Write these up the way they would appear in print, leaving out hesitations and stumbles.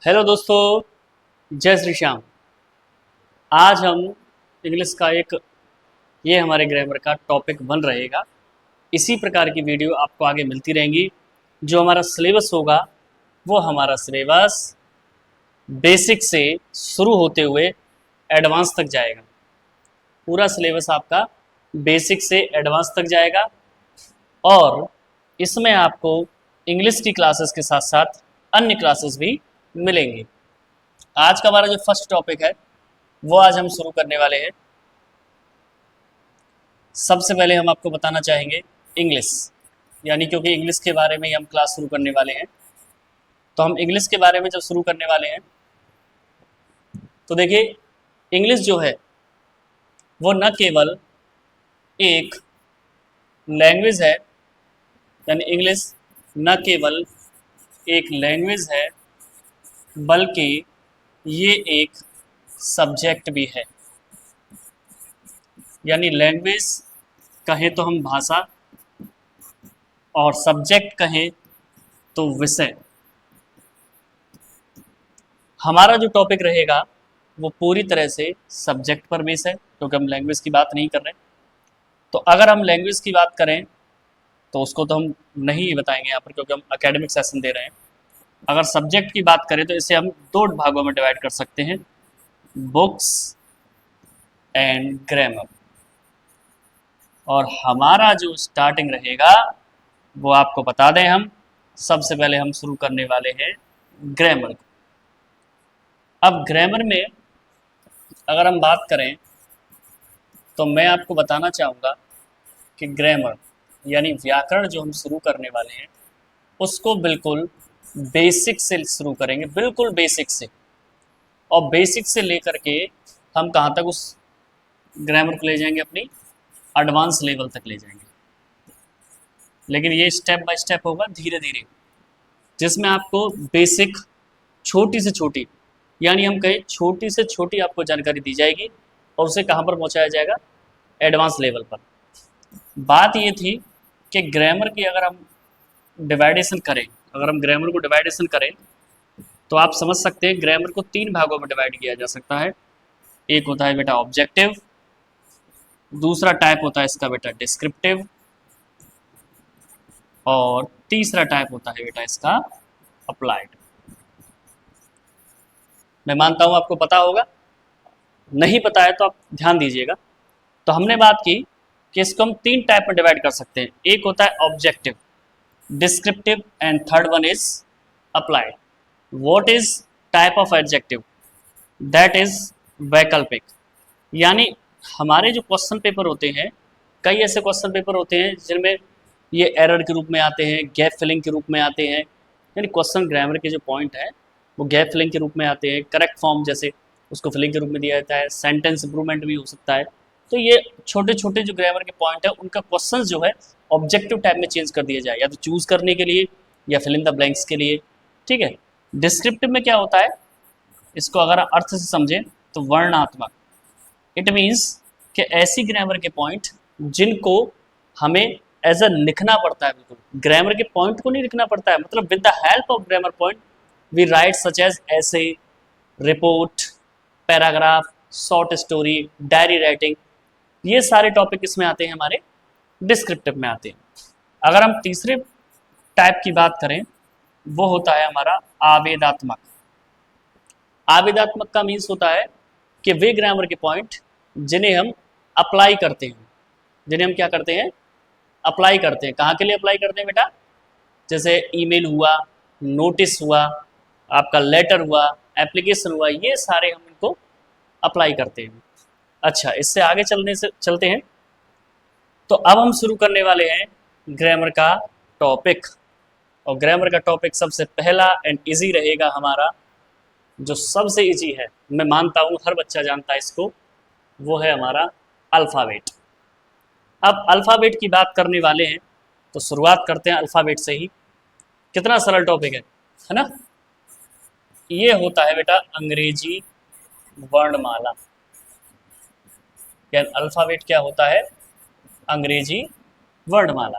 Hello दोस्तों, जय श्री श्याम। आज हम इंग्लिश का ये हमारे ग्रामर का टॉपिक बन रहेगा। इसी प्रकार की वीडियो आपको आगे मिलती रहेंगी। जो हमारा सिलेबस होगा वो हमारा सिलेबस बेसिक से शुरू होते हुए एडवांस तक जाएगा। पूरा सिलेबस आपका बेसिक से एडवांस तक जाएगा और इसमें आपको इंग्लिश की क्लासेस के साथ साथ अन्य क्लासेस भी मिलेंगी। आज का हमारा जो फर्स्ट टॉपिक है वो आज हम शुरू करने वाले हैं। सबसे पहले हम आपको बताना चाहेंगे इंग्लिश, यानी क्योंकि इंग्लिश के बारे में ही हम क्लास शुरू करने वाले हैं, तो हम इंग्लिश के बारे में जब शुरू करने वाले हैं तो देखिए, इंग्लिश जो है वो न केवल एक लैंग्वेज है, यानी इंग्लिश न केवल एक लैंग्वेज है बल्कि ये एक सब्जेक्ट भी है। यानी लैंग्वेज कहें तो हम भाषा और सब्जेक्ट कहें तो विषय। हमारा जो टॉपिक रहेगा वो पूरी तरह से सब्जेक्ट पर बेस है, क्योंकि हम लैंग्वेज की बात नहीं कर रहे। तो अगर हम लैंग्वेज की बात करें तो उसको तो हम नहीं बताएंगे यहाँ पर, क्योंकि हम एकेडमिक सेशन दे रहे हैं। अगर सब्जेक्ट की बात करें तो इसे हम दो भागों में डिवाइड कर सकते हैं, बुक्स एंड ग्रामर। और हमारा जो स्टार्टिंग रहेगा वो आपको बता दें, हम सबसे पहले हम शुरू करने वाले हैं ग्रामर को। अब ग्रामर में अगर हम बात करें तो मैं आपको बताना चाहूँगा कि ग्रामर यानी व्याकरण जो हम शुरू करने वाले हैं उसको बिल्कुल बेसिक से शुरू करेंगे, बिल्कुल बेसिक से। और बेसिक से लेकर के हम कहाँ तक उस ग्रामर को ले जाएंगे, अपनी एडवांस लेवल तक ले जाएंगे। लेकिन ये स्टेप बाय स्टेप होगा, धीरे धीरे, जिसमें आपको बेसिक छोटी से छोटी, यानी हम कहें छोटी से छोटी आपको जानकारी दी जाएगी और उसे कहाँ पर पहुँचाया जाएगा, एडवांस लेवल पर। बात ये थी कि ग्रामर की अगर हम डिवाइडेशन करें, अगर हम ग्रामर को डिवाइडेशन करें तो आप समझ सकते हैं ग्रामर को तीन भागों में डिवाइड किया जा सकता है। एक होता है बेटा ऑब्जेक्टिव, दूसरा टाइप होता है इसका बेटा डिस्क्रिप्टिव, और तीसरा टाइप होता है बेटा इसका अप्लाइड। मैं मानता हूं आपको पता होगा, नहीं पता है तो आप ध्यान दीजिएगा। तो हमने बात की कि इसको हम तीन टाइप में डिवाइड कर सकते हैं। एक होता है objective, descriptive and third one is applied. What is type of adjective? That is वैकल्पिक। यानी हमारे जो क्वेश्चन पेपर होते हैं, कई ऐसे क्वेश्चन पेपर होते हैं जिनमें ये एरर के रूप में आते हैं, गैप फिलिंग के रूप में आते हैं। यानी क्वेश्चन ग्रामर के जो पॉइंट है वो गैप फिलिंग के रूप में आते हैं, करेक्ट फॉर्म जैसे उसको फिलिंग के रूप में दिया जाता है, सेंटेंस इंप्रूवमेंट भी हो सकता है। तो ये छोटे छोटे जो ग्रामर के पॉइंट है उनका क्वेश्चन जो है ऑब्जेक्टिव टाइप में चेंज कर दिया जाए, या तो चूज करने के लिए या फिल इन द ब्लैंक्स के लिए। ठीक है। डिस्क्रिप्टिव में क्या होता है, इसको अगर अर्थ से समझें तो वर्णात्मक। इट मीन्स कि ऐसी ग्रामर के पॉइंट जिनको हमें एज अ लिखना पड़ता है, बिल्कुल ग्रामर के पॉइंट को नहीं लिखना पड़ता है, मतलब with the help of grammar point we write such as ऐसे, report, paragraph, short story, diary writing. ये सारे टॉपिक इसमें आते हैं, हमारे डिस्क्रिप्टिव में आते हैं। अगर हम तीसरे टाइप की बात करें वो होता है हमारा आवेदात्मक। आवेदात्मक का मीन्स होता है कि वे ग्रामर के पॉइंट जिन्हें हम अप्लाई करते हैं, जिन्हें हम क्या करते हैं, अप्लाई करते हैं। कहाँ के लिए अप्लाई करते हैं बेटा? जैसे ईमेल हुआ, नोटिस हुआ, आपका लेटर हुआ, एप्लीकेशन हुआ, ये सारे हम इनको अप्लाई करते हैं। अच्छा, इससे आगे चलते हैं। तो अब हम शुरू करने वाले हैं ग्रामर का टॉपिक। और ग्रामर का टॉपिक सबसे पहला एंड इजी रहेगा हमारा, जो सबसे इजी है, मैं मानता हूँ हर बच्चा जानता है इसको, वो है हमारा अल्फ़ाबेट। अब अल्फ़ाबेट की बात करने वाले हैं तो शुरुआत करते हैं अल्फ़ाबेट से ही। कितना सरल टॉपिक है ना? ये होता है बेटा अंग्रेजी वर्णमाला। यानी अल्फ़ाबेट क्या होता है? अंग्रेजी वर्णमाला।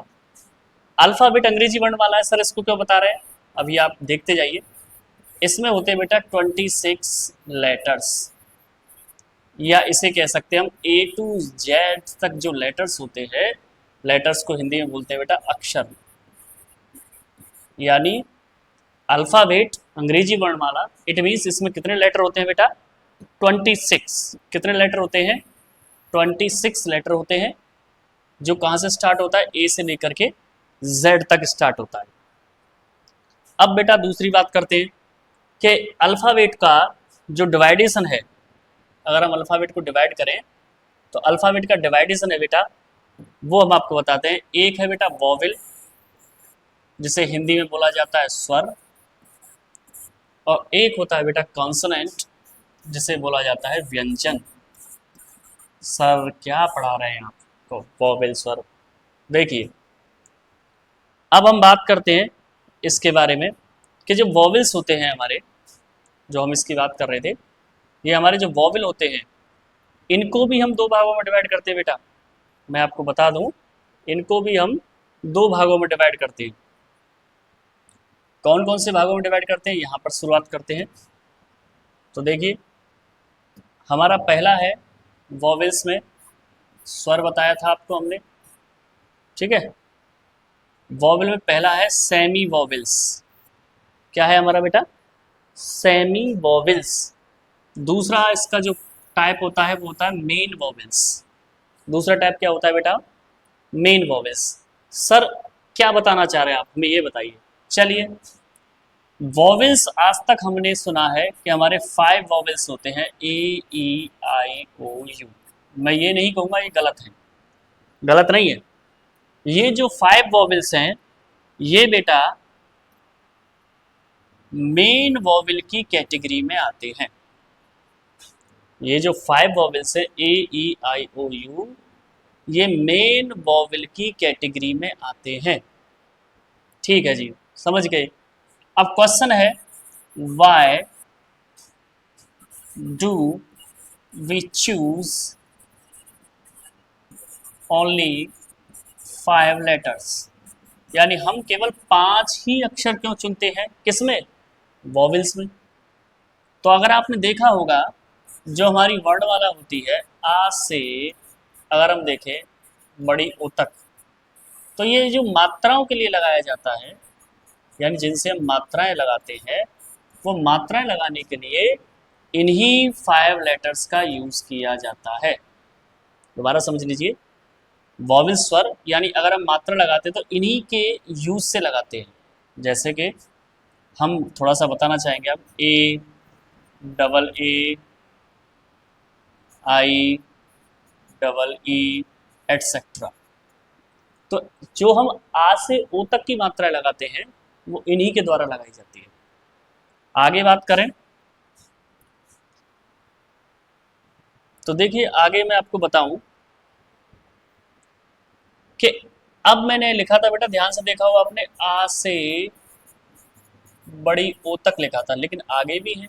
अल्फ़ाबेट अंग्रेजी वर्णमाला है सर, इसको क्यों बता रहे हैं? अभी आप देखते जाइए। इसमें होते हैं बेटा 26 लेटर्स, या इसे कह सकते हैं हम A to Z तक जो लेटर्स होते हैं, लेटर्स को हिंदी में बोलते हैं बेटा अक्षर, यानी अल्फाबेट अंग्रेजी वर्णमाला। इट मीन्स इसमें कितने लेटर होते हैं बेटा? 26। कितने लेटर होते हैं? 26 लेटर होते हैं, जो कहाँ से स्टार्ट होता है? ए से लेकर के जेड तक स्टार्ट होता है। अब बेटा दूसरी बात करते हैं कि अल्फ़ाबेट का जो डिवाइडेशन है, अगर हम अल्फ़ाबेट को डिवाइड करें तो अल्फ़ाबेट का डिवाइडेशन है बेटा, वो हम आपको बताते हैं। एक है बेटा वॉवेल, जिसे हिंदी में बोला जाता है स्वर, और एक होता है बेटा कॉन्सोनेंट, जिसे बोला जाता है व्यंजन। सर क्या पढ़ा रहे हैं आपको? वॉवेल, स्वर। देखिए अब हम बात करते हैं इसके बारे में कि जो वॉवेल्स होते हैं हमारे, जो हम इसकी बात कर रहे थे, ये हमारे जो वॉवेल होते हैं, इनको भी हम दो भागों में डिवाइड करते हैं बेटा। मैं आपको बता दूं, इनको भी हम दो भागों में डिवाइड करते हैं। कौन कौन से भागों में डिवाइड करते हैं, यहाँ पर शुरुआत करते हैं। तो देखिए हमारा पहला है वॉवेल्स में स्वर, बताया था आपको हमने, ठीक है। वॉवेल में पहला है सेमी वॉवेल्स। क्या है हमारा बेटा? Semi vowels. दूसरा इसका जो टाइप होता है वो होता है मेन वॉवेल्स। दूसरा टाइप क्या होता है बेटा? Main vowels. सर क्या बताना चाह रहे हैं आप, हमें ये बताइए। चलिए, वॉवेल्स आज तक हमने सुना है कि हमारे 5 वॉवेल्स होते हैं, ए ई आई ओ यू। मैं ये नहीं कहूँगा ये गलत है, गलत नहीं है। ये जो 5 वॉवेल्स हैं, ये बेटा मेन वॉवेल की कैटेगरी में आते हैं। ये जो 5 वॉवेल्स हैं, ए ई आई ओ यू, ये मेन वॉवेल की कैटेगरी में आते हैं। ठीक है जी, समझ गए। अब क्वेश्चन है, why do we choose only 5 letters, यानी हम केवल 5 ही अक्षर क्यों चुनते हैं? किसमें? वॉवेल्स में। तो अगर आपने देखा होगा, जो हमारी वर्णमाला होती है आ से अगर हम देखें बड़ी ओ तक, तो ये जो मात्राओं के लिए लगाया जाता है, यानी जिनसे हम मात्राएं लगाते हैं, वो मात्राएं लगाने के लिए इन्हीं 5 लेटर्स का यूज किया जाता है। दोबारा समझ लीजिए, वॉवेल स्वर, यानी अगर हम मात्रा लगाते हैं तो इन्हीं के यूज से लगाते हैं। जैसे कि हम थोड़ा सा बताना चाहेंगे अब, A, double A, I, double E, etcetera. तो जो हम आ से ओ तक की मात्राएं लगाते हैं, वो इन्हीं के द्वारा लगाई जाती है। आगे बात करें तो देखिए, आगे मैं आपको बताऊं कि अब मैंने लिखा था बेटा, ध्यान से देखा हो आपने, आ से बड़ी ओ तक लिखा था, लेकिन आगे भी है,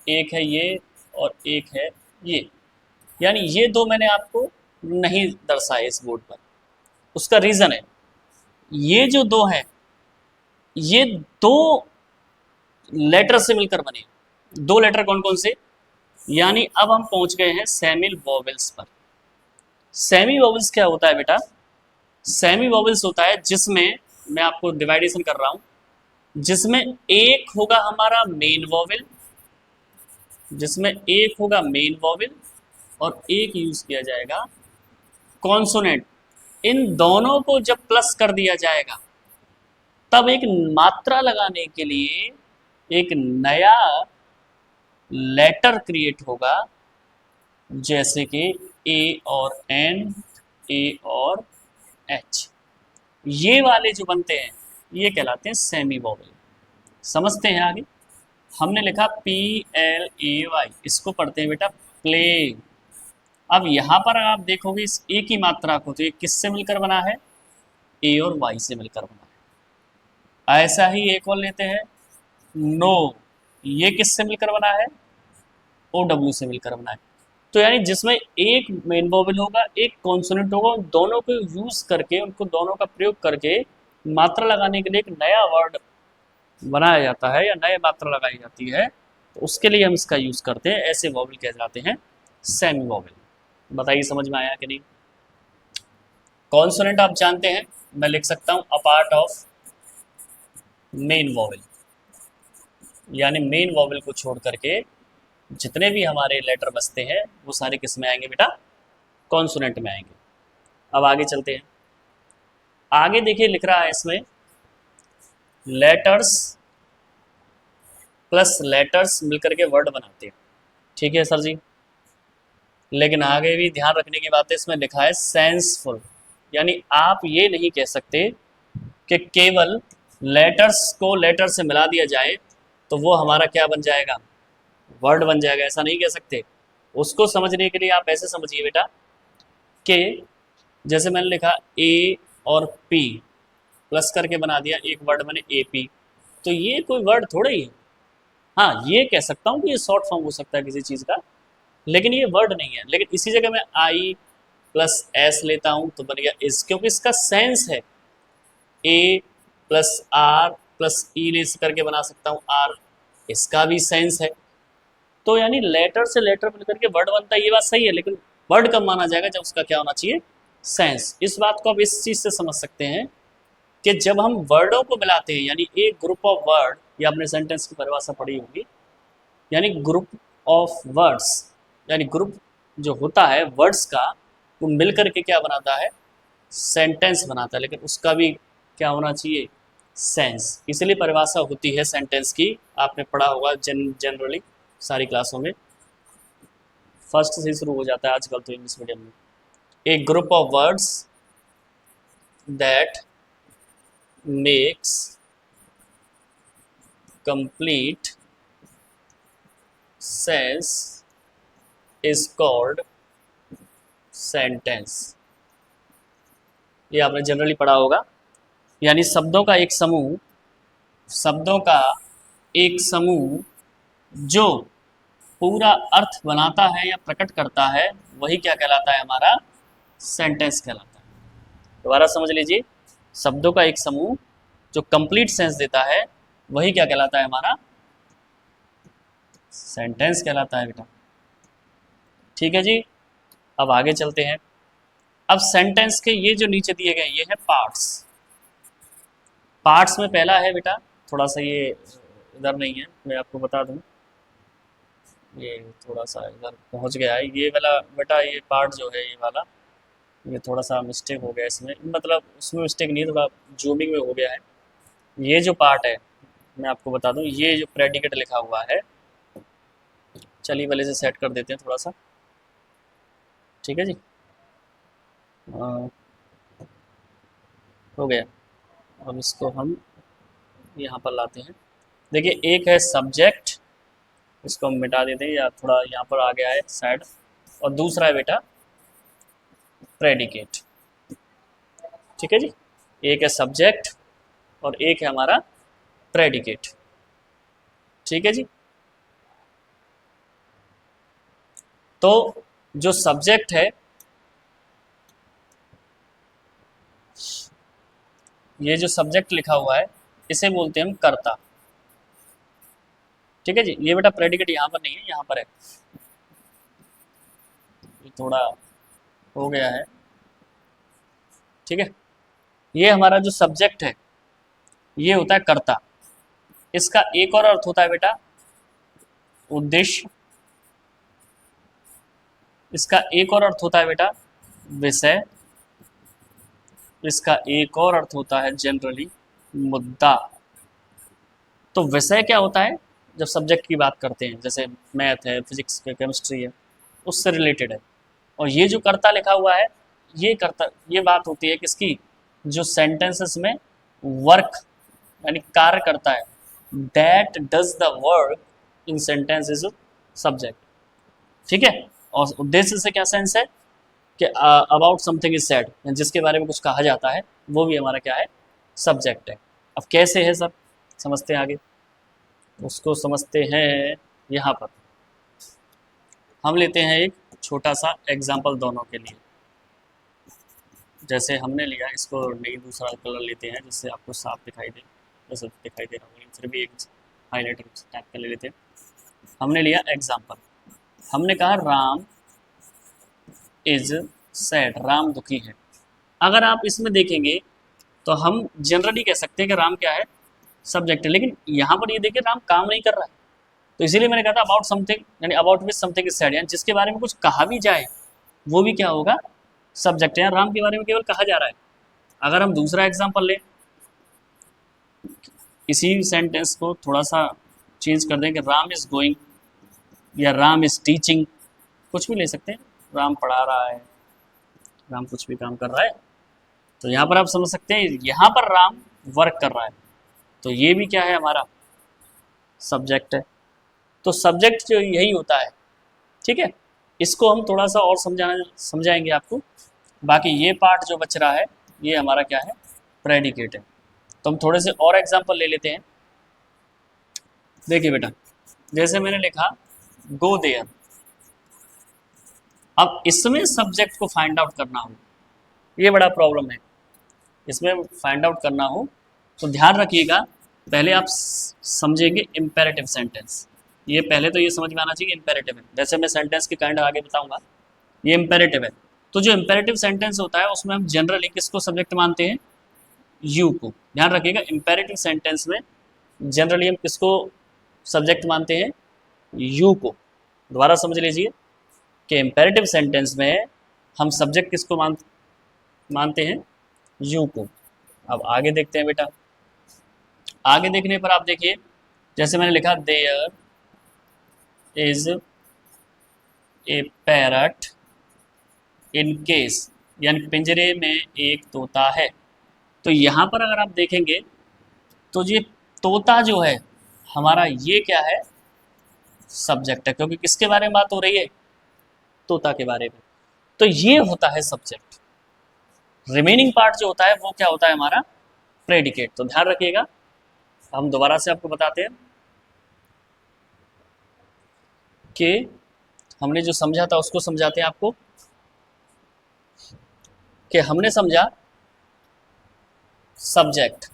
एक है ये और एक है ये, यानी ये दो मैंने आपको नहीं दर्शाए इस बोर्ड पर। उसका रीजन है, ये जो दो हैं, ये दो लेटर से मिलकर बने। दो लेटर कौन कौन से? यानी अब हम पहुंच गए हैं सेमी वॉवेल्स पर। सेमी वॉवेल्स क्या होता है बेटा? सेमी वॉवेल्स होता है जिसमें, मैं आपको डिवाइडेशन कर रहा हूं, जिसमें एक होगा हमारा मेन वॉवेल, जिसमें एक होगा मेन वॉवेल और एक यूज किया जाएगा कॉन्सोनेंट। इन दोनों को जब प्लस कर दिया जाएगा, तब एक मात्रा लगाने के लिए एक नया लेटर क्रिएट होगा, जैसे कि ए और एन, ए और एच। ये वाले जो बनते हैं, ये कहलाते हैं सेमी वॉवेल। समझते हैं आगे? हमने लिखा PLAY, इसको पढ़ते हैं बेटा प्ले। अब यहाँ पर आप देखोगे इस ए की मात्रा को, तो ये किससे मिलकर बना है? ए और वाई से मिलकर बना है। ऐसा ही एक और लेते हैं, नो, ये किससे मिलकर बना है? OW से मिलकर बना है। तो यानी जिसमें एक मेन वॉवेल होगा, एक कॉन्सोनेंट होगा, उन दोनों को यूज करके, उनको दोनों का प्रयोग करके मात्रा लगाने के लिए एक नया वर्ड बनाया जाता है या नए मात्रा लगाई जाती है, तो उसके लिए हम इसका यूज़ करते हैं। ऐसे वॉवल कहलाते हैं सेमी वॉवल। बताइए समझ में आया कि नहीं। कॉन्सोनेंट आप जानते हैं, मैं लिख सकता हूँ a part of main vowel, यानी मेन वॉवल को छोड़ करके जितने भी हमारे लेटर बचते हैं वो सारे किस में आएंगे बेटा, कॉन्सोनेंट में आएंगे। अब आगे चलते हैं। आगे देखिए लिख रहा है इसमें लेटर्स प्लस लेटर्स मिलकर के वर्ड बनाते हैं। ठीक है सर जी, लेकिन आगे भी ध्यान रखने की बात है, इसमें लिखा है सेंसफुल, यानी आप ये नहीं कह सकते कि केवल लेटर्स को लेटर से मिला दिया जाए तो वो हमारा क्या बन जाएगा, वर्ड बन जाएगा, ऐसा नहीं कह सकते। उसको समझने के लिए आप ऐसे समझिए बेटा कि जैसे मैंने लिखा ए और पी प्लस करके बना दिया एक वर्ड बने ए पी, तो ये कोई वर्ड थोड़ा ही है। हाँ ये कह सकता हूँ कि ये शॉर्ट फॉर्म हो सकता है किसी चीज़ का, लेकिन ये वर्ड नहीं है। लेकिन इसी जगह मैं आई प्लस एस लेता हूँ तो बन गया इस, क्योंकि इसका सेंस है। ए प्लस आर प्लस ई ले करके बना सकता हूँ आर, इसका भी सेंस है। तो यानी लेटर से लेटर मिलकर के वर्ड बनता है, ये बात सही है, लेकिन वर्ड कब माना जाएगा, जब उसका क्या होना चाहिए, सेंस। इस बात को आप इस चीज़ से समझ सकते हैं कि जब हम वर्डों को मिलाते हैं, यानी एक ग्रुप ऑफ वर्ड, या आपने सेंटेंस की परिभाषा पढ़ी होगी, यानी ग्रुप ऑफ वर्ड्स, यानी ग्रुप जो होता है वर्ड्स का, वो मिलकर के क्या बनाता है, सेंटेंस बनाता है। लेकिन उसका भी क्या होना चाहिए, सेंस। इसलिए परिभाषा होती है सेंटेंस की, आपने पढ़ा होगा जनरली सारी क्लासों में, फर्स्ट से शुरू हो जाता है आजकल तो इंग्लिश मीडियम में। A group of words that makes complete sense is called sentence. ये आपने जनरली पढ़ा होगा, यानी शब्दों का एक समूह, शब्दों का एक समूह जो पूरा अर्थ बनाता है या प्रकट करता है, वही क्या कहलाता है, हमारा सेंटेंस कहलाता है। दोबारा समझ लीजिए, शब्दों का एक समूह जो कंप्लीट सेंस देता है, वही क्या कहलाता है, हमारा सेंटेंस कहलाता है बेटा। ठीक है जी, अब आगे चलते हैं। अब सेंटेंस के ये जो नीचे दिए गए ये है पार्ट्स। पार्ट्स में पहला है बेटा, थोड़ा सा ये इधर नहीं है, मैं आपको बता दूं, ये थोड़ा सा इधर पहुंच गया है ये वाला बेटा, ये पार्ट जो है ये वाला, ये थोड़ा सा मिस्टेक हो गया इसमें, मतलब उसमें मिस्टेक नहीं, थोड़ा जूमिंग में हो गया है। ये जो पार्ट है मैं आपको बता दूं, ये जो प्रेडिकेट लिखा हुआ है, चलिए पहले से सेट कर देते हैं थोड़ा सा। ठीक है जी, हो गया। अब इसको हम यहाँ पर लाते हैं। देखिए एक है सब्जेक्ट, इसको हम मिटा देते हैं, या थोड़ा यहाँ पर आ गया है साइड, और दूसरा है बेटा प्रेडिकेट। ठीक है जी, एक है सब्जेक्ट और एक है हमारा प्रेडिकेट। ठीक है जी, तो जो सब्जेक्ट है, ये जो सब्जेक्ट लिखा हुआ है इसे बोलते हैं हम कर्ता। ठीक है जी, ये बेटा प्रेडिकेट यहाँ पर नहीं है, यहाँ पर है, ये थोड़ा हो गया है। ठीक है, ये हमारा जो सब्जेक्ट है ये होता है कर्ता। इसका एक और अर्थ होता है बेटा उद्देश्य, इसका एक और अर्थ होता है बेटा विषय, इसका एक और अर्थ होता है जनरली मुद्दा। तो विषय क्या होता है, जब सब्जेक्ट की बात करते हैं, जैसे मैथ है, फिजिक्स है, केमिस्ट्री है, उससे रिलेटेड है। और ये जो कर्ता लिखा हुआ है, ये कर्ता, ये बात होती है किसकी, जो सेंटेंसेस में वर्क यानी कार्य करता है, that does the work in sentence is subject. ठीक है, और उद्देश्य से क्या सेंस है कि अबाउट समथिंग इज सेड, जिसके बारे में कुछ कहा जाता है, वो भी हमारा क्या है, सब्जेक्ट है। अब कैसे है सर, समझते हैं आगे, उसको समझते हैं। यहाँ पर हम लेते हैं एक छोटा सा एग्जाम्पल दोनों के लिए। जैसे हमने लिया, इसको नहीं दूसरा कलर लेते हैं जिससे आपको साफ दिखाई दे, जैसे दिखाई दे रहा होगा इन फिर भी एक हाईलाइटर टाइप का ले लेते हैं। हमने लिया एग्जाम्पल, हमने कहा राम इज सैड, राम दुखी है। अगर आप इसमें देखेंगे तो हम जनरली कह सकते हैं कि राम क्या है, सब्जेक्ट है, लेकिन यहाँ पर ये देखिए राम काम नहीं कर रहा है, तो इसीलिए मैंने कहा था अबाउट समथिंग, यानी about which something is sad, यानी जिसके बारे में कुछ कहा भी जाए वो भी क्या होगा, सब्जेक्ट है। राम के बारे में केवल कहा जा रहा है। अगर हम दूसरा एग्जाम्पल लें, इसी सेंटेंस को थोड़ा सा चेंज कर दें कि राम इज गोइंग या राम इज टीचिंग, कुछ भी ले सकते हैं, राम पढ़ा रहा है, राम कुछ भी काम कर रहा है, तो यहाँ पर आप समझ सकते हैं यहाँ पर राम वर्क कर रहा है, तो ये भी क्या है, हमारा सब्जेक्ट है। तो सब्जेक्ट जो यही होता है, ठीक है। इसको हम थोड़ा सा और समझाएंगे आपको। बाकी ये पार्ट जो बच रहा है ये हमारा क्या है, प्रेडिकेट है। तो हम थोड़े से और एग्जांपल ले लेते हैं। देखिए बेटा, जैसे मैंने लिखा गो देयर, अब इसमें सब्जेक्ट को फाइंड आउट करना हो, ये बड़ा प्रॉब्लम है। इसमें फाइंड आउट करना हो तो ध्यान रखिएगा, पहले आप समझेंगे इम्पेरेटिव सेंटेंस। ये पहले तो ये समझ में आना चाहिए इम्पेरेटिव है, वैसे मैं सेंटेंस के काइंड आगे बताऊंगा। ये इम्पेरेटिव है, तो जो इम्पेरेटिव सेंटेंस होता है उसमें हम जनरली किसको सब्जेक्ट मानते हैं, यू को। ध्यान रखिएगा, इम्पेरेटिव सेंटेंस में जनरली हम किसको सब्जेक्ट मानते हैं, यू को। दोबारा समझ लीजिए कि इम्पेरेटिव सेंटेंस में हम सब्जेक्ट किसको मानते हैं, यू को। अब आगे देखते हैं बेटा, आगे देखने पर आप देखिए, जैसे मैंने लिखा there is a parrot in case, यानी पिंजरे में एक तोता है। तो यहाँ पर अगर आप देखेंगे तो ये तोता जो है हमारा, ये क्या है, सब्जेक्ट है, क्योंकि किसके बारे में बात हो रही है, तोता के बारे में। तो ये होता है सब्जेक्ट। रिमेनिंग पार्ट जो होता है वो क्या होता है, हमारा प्रेडिकेट। तो ध्यान रखिएगा, हम दोबारा से आपको बताते हैं कि हमने जो समझा था उसको समझाते हैं आपको। कि हमने समझा सब्जेक्ट,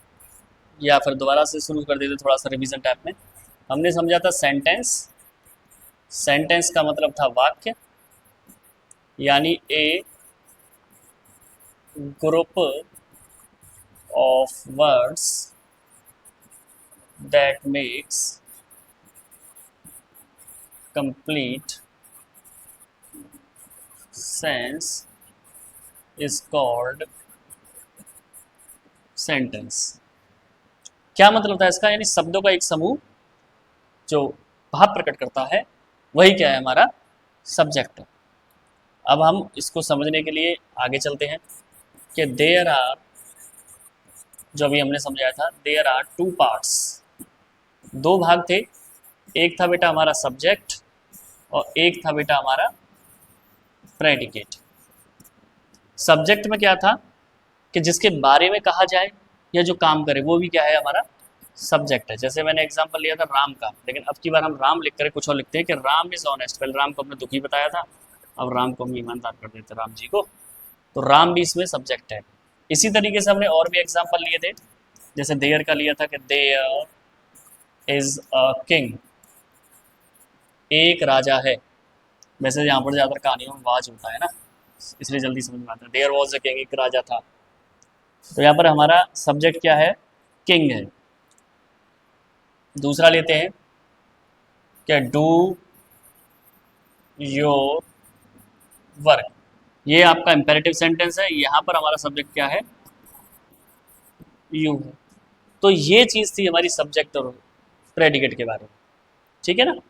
या फिर दोबारा से शुरू कर देते थोड़ा सा रिवीजन टाइप में। हमने समझा था सेंटेंस, सेंटेंस का मतलब था वाक्य, यानी a group of words that makes complete sense is called sentence. क्या मतलब था इसका, यानी शब्दों का एक समूह जो भाव प्रकट करता है वही क्या है, हमारा सब्जेक्ट। अब हम इसको समझने के लिए आगे चलते हैं कि देयर आर, जो अभी हमने समझाया था, देयर आर टू पार्ट्स, दो भाग थे। एक था बेटा हमारा सब्जेक्ट और एक था बेटा हमारा प्रेडिकेट। सब्जेक्ट में क्या था कि जिसके बारे में कहा जाए या जो काम करे वो भी क्या है, हमारा सब्जेक्ट है। जैसे मैंने एग्जांपल लिया था राम का, लेकिन अब की बार हम राम लिख कर कुछ और लिखते हैं कि राम इज ऑनेस्ट। पहले राम को हमने दुखी बताया था, अब राम को हम ईमानदार कर देते राम जी को, तो राम भी इसमें सब्जेक्ट है। इसी तरीके से हमने और भी एग्जाम्पल लिए थे, जैसे देयर का लिया था कि देयर इज अ किंग, एक राजा है। वैसे यहाँ पर ज़्यादातर कहानियों में वाज होता है ना, इसलिए जल्दी समझ में आता है। देयर वॉज अ किंग, एक राजा था। तो यहाँ पर हमारा सब्जेक्ट क्या है, किंग है। दूसरा लेते हैं क्या, डू योर वर्क, ये आपका इंपेरेटिव सेंटेंस है, यहाँ पर हमारा सब्जेक्ट क्या है, यू है। तो ये चीज़ थी हमारी सब्जेक्ट और प्रेडिकेट के बारे में, ठीक है ना।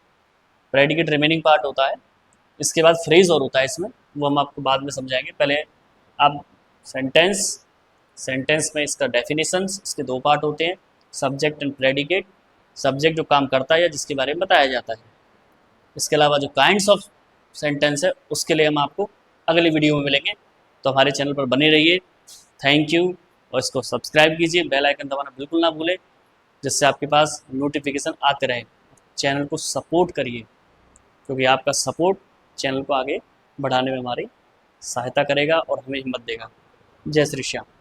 प्रेडिकेट रिमेनिंग पार्ट होता है, इसके बाद फ्रेज और होता है इसमें, वो हम आपको बाद में समझाएंगे। पहले आप सेंटेंस में इसका डेफिनेशंस, इसके दो पार्ट होते हैं, सब्जेक्ट एंड प्रेडिकेट। सब्जेक्ट जो काम करता है या जिसके बारे में बताया जाता है। इसके अलावा जो काइंड्स ऑफ सेंटेंस है उसके लिए हम आपको अगले वीडियो में मिलेंगे। तो हमारे चैनल पर बने रहिए। थैंक यू, और इसको सब्सक्राइब कीजिए, बेल आइकन दबाना बिल्कुल ना भूलें, जिससे आपके पास नोटिफिकेशन आते रहे। चैनल को सपोर्ट करिए, क्योंकि आपका सपोर्ट चैनल को आगे बढ़ाने में हमारी सहायता करेगा और हमें हिम्मत देगा। जय श्री श्याम।